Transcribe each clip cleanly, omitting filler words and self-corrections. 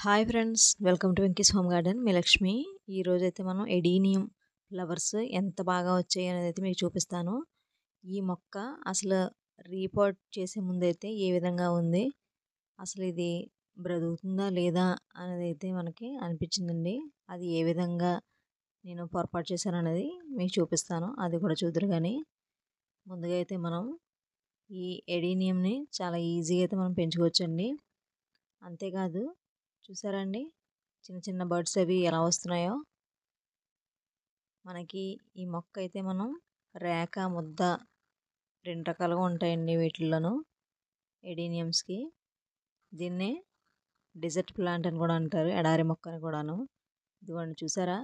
Hi friends, welcome to Venky's home garden. మీ లక్ష్మి. ఈరోజైతే మనం ఎడీనియం ఫ్లవర్స్ ఎంత బాగా వచ్చాయి అనేది అయితే మీకు చూపిస్తాను. ఈ మొక్క అసలు రీపోర్ట్ చేసే ముందైతే ఏ విధంగా ఉంది, అసలు ఇది బ్రతుకుతుందా లేదా అనేది అయితే మనకి అనిపించిందండి. అది ఏ విధంగా నేను పొరపాటు చేశాను అనేది మీకు చూపిస్తాను, అది కూడా చూద్దరు. కానీ ముందుగా అయితే మనం ఈ ఎడీనియంని చాలా ఈజీగా అయితే మనం పెంచుకోవచ్చండి. అంతేకాదు, చూసారా అండి చిన్న చిన్న బర్డ్స్ అవి ఎలా వస్తున్నాయో. మనకి ఈ మొక్క అయితే మనం రేఖ, ముద్ద రెండు రకాలుగా ఉంటాయండి వీటిల్లోనూ ఎడీనియమ్స్కి. దీన్నే డిజర్ట్ ప్లాంట్ అని కూడా అంటారు, ఎడారి మొక్క అని కూడాను. ఇదిగోండి, చూసారా?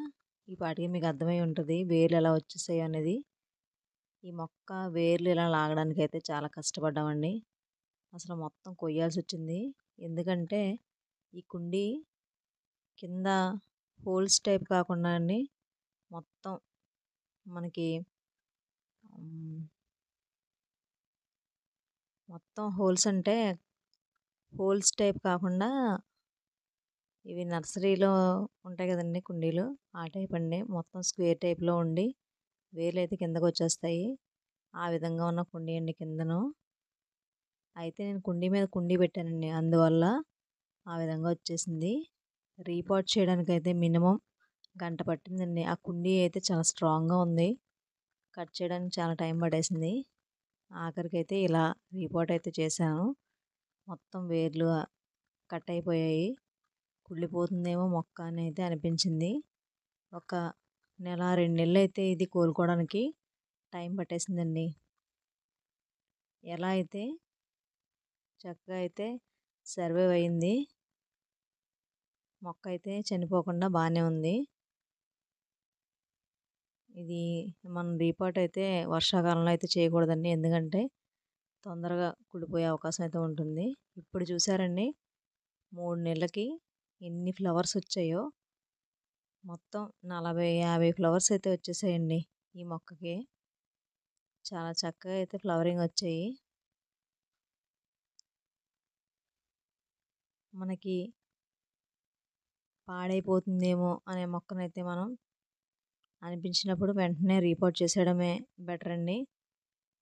ఈ పాటికి మీకు అర్థమై ఉంటుంది వేర్లు ఎలా వచ్చేసాయి అనేది. ఈ మొక్క వేర్లు ఇలా లాగడానికి అయితే చాలా కష్టపడ్డామండి. అసలు మొత్తం కొయ్యాల్సి వచ్చింది. ఎందుకంటే ఈ కుండీ కింద హోల్స్ టైప్ కాకుండా అండి, మొత్తం మనకి మొత్తం హోల్స్ అంటే హోల్స్ టైప్ కాకుండా ఇవి నర్సరీలో ఉంటాయి కదండి కుండీలు, ఆ టైప్ అండి. మొత్తం స్క్వేర్ టైప్లో ఉండి వేర్లు అయితే కిందకు వచ్చేస్తాయి. ఆ విధంగా ఉన్న కుండీ అండి కిందను. అయితే నేను కుండీ మీద కుండీ పెట్టానండి, అందువల్ల ఆ విధంగా వచ్చేసింది. రీపాట్ చేయడానికి అయితే మినిమం గంట పట్టిందండి. ఆ కుండీ అయితే చాలా స్ట్రాంగ్గా ఉంది, కట్ చేయడానికి చాలా టైం పడేసింది. ఆఖరికి అయితే ఇలా రీపాట్ అయితే చేశాను. మొత్తం వేర్లు కట్ అయిపోయాయి. కుళ్ళిపోతుందేమో మొక్క అని అయితే అనిపించింది. ఒక నెల 2 నెలలు అయితే ఇది కోలుకోవడానికి టైం పట్టేసిందండి. ఎలా అయితే చక్కగా అయితే సర్వైవ్ అయింది. మొక్క అయితే చనిపోకుండా బాగానే ఉంది. ఇది మనం రీపాట్ అయితే వర్షాకాలంలో అయితే చేయకూడదండి, ఎందుకంటే తొందరగా కుళ్ళిపోయే అవకాశం అయితే ఉంటుంది. ఇప్పుడు చూసారండి 3 నెలలకి ఎన్ని ఫ్లవర్స్ వచ్చాయో. మొత్తం 40-50 ఫ్లవర్స్ అయితే వచ్చేసాయండి ఈ మొక్కకి. చాలా చక్కగా అయితే ఫ్లవరింగ్ వచ్చాయి. మనకి పాడైపోతుందేమో అనే మొక్కనైతే మనం అనిపించినప్పుడు వెంటనే రీపోర్ట్ చేసేయడమే బెటర్ అండి,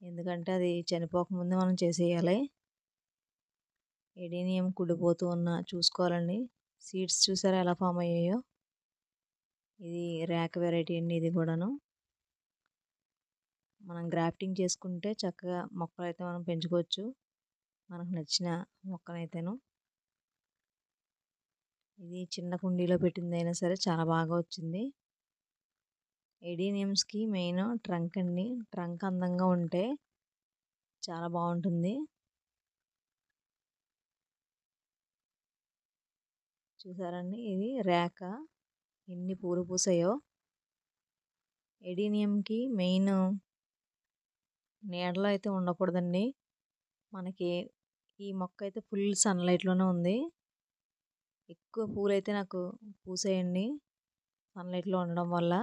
ఎందుకంటే అది చనిపోకముందే మనం చేసేయాలి. ఎడీనియం కుళ్ళిపోతూ ఉన్న చూసుకోవాలండి. సీడ్స్ చూసారా ఎలా ఫామ్ అయ్యాయో. ఇది ర్యాక్ వెరైటీ అండి, ఇది కూడాను. మనం గ్రాఫ్టింగ్ చేసుకుంటే చక్కగా మొక్కలు అయితే మనం పెంచుకోవచ్చు, మనకు నచ్చిన మొక్కనైతేను. ఇది చిన్న కుండీలో పెట్టింది అయినా సరే చాలా బాగా వచ్చింది. ఎడీనియమ్స్కి మెయిన్ ట్రంక్ అండి. ట్రంక్ అందంగా ఉంటే చాలా బాగుంటుంది. చూసారండి, ఇది రేక ఎన్ని పూలు పూసాయో. ఎడీనియంకి మెయిన్ నీడలో అయితే ఉండకూడదండి. మనకి ఈ మొక్క అయితే ఫుల్ సన్లైట్లోనే ఉంది. ఎక్కువ పూలు అయితే నాకు పూసాయండి సన్లైట్లో ఉండడం వల్ల.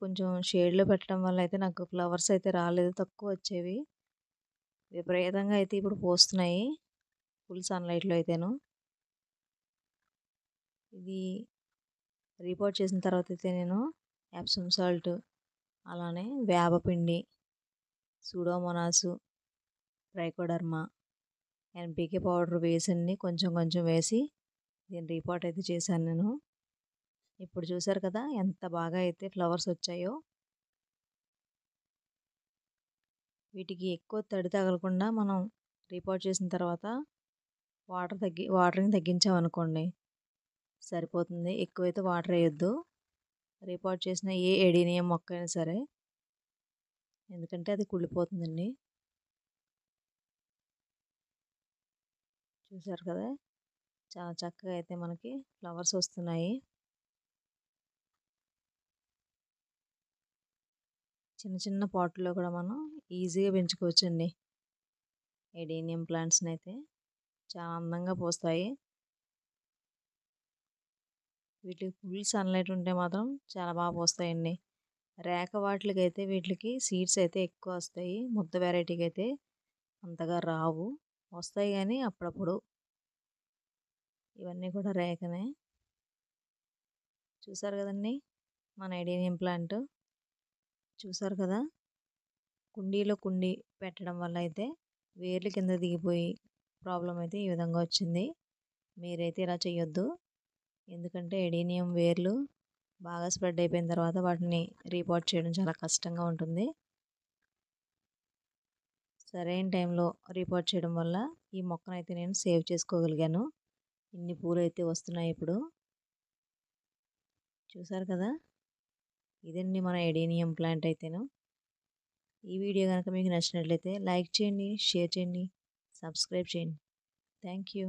కొంచెం షేడ్లో పెట్టడం వల్ల అయితే నాకు ఫ్లవర్స్ అయితే రాలేదు, తక్కువ వచ్చేవి. విపరీతంగా అయితే ఇప్పుడు పూస్తున్నాయి ఫుల్ సన్లైట్లో అయితేను. ఇది రీపోర్ట్ చేసిన తర్వాత అయితే నేను ఎప్సమ్ సాల్ట్, అలానే వేపపిండి, సూడోమోనాసు, ట్రైకోడర్మా, ఎన్పికే పౌడర్ వేసండి, కొంచెం కొంచెం వేసి దీన్ని రీపోర్ట్ అయితే చేశాను నేను. ఇప్పుడు చూసారు కదా ఎంత బాగా అయితే ఫ్లవర్స్ వచ్చాయో. వీటికి ఎక్కువ తడి తగలకుండా మనం రీపోర్ట్ చేసిన తర్వాత వాటరింగ్ తగ్గించామనుకోండి సరిపోతుంది. ఎక్కువైతే వాటర్ వేయొద్దు రీపోర్ట్ చేసిన ఏ ఎడీనియం మొక్క అయినా సరే, ఎందుకంటే అది కుళ్ళిపోతుందండి. చూసారు కదా చాలా చక్కగా అయితే మనకి ఫ్లవర్స్ వస్తున్నాయి. చిన్న చిన్న పాట్లో కూడా మనం ఈజీగా పెంచుకోవచ్చండి ఎడీనియం ప్లాంట్స్ని అయితే. చాలా అందంగా పూస్తాయి. వీటికి ఫుల్ సన్లైట్ ఉంటే మాత్రం చాలా బాగా పూస్తాయండి. రేక వాటికి అయితే వీటికి సీడ్స్ అయితే ఎక్కువ వస్తాయి, ముద్ద వెరైటీకి అయితే అంతగా రావు, వస్తాయి కానీ అప్పుడప్పుడు. ఇవన్నీ కూడా రేఖనే. చూసారు కదండి మన ఎడీనియం ప్లాంట్. చూసారు కదా, కుండీలో కుండీ పెట్టడం వల్ల అయితే వేర్లు కింద దిగిపోయి ప్రాబ్లం అయితే ఈ విధంగా వచ్చింది. మీరైతే ఇలా చేయొద్దు. ఎందుకంటే ఎడీనియం వేర్లు బాగా స్ప్రెడ్ అయిపోయిన తర్వాత వాటిని రీపాట్ చేయడం చాలా కష్టంగా ఉంటుంది. సరైన టైంలో రీపాట్ చేయడం వల్ల ఈ మొక్కనైతే నేను సేవ్ చేసుకోగలిగాను. ఇన్ని పూలు అయితే వస్తున్నాయి ఇప్పుడు. చూసారు కదా, ఇదండి మన ఎడీనియం ప్లాంట్ అయితేను. ఈ వీడియో కనుక మీకు నచ్చినట్లయితే లైక్ చేయండి, షేర్ చేయండి, సబ్స్క్రైబ్ చేయండి. Thank you.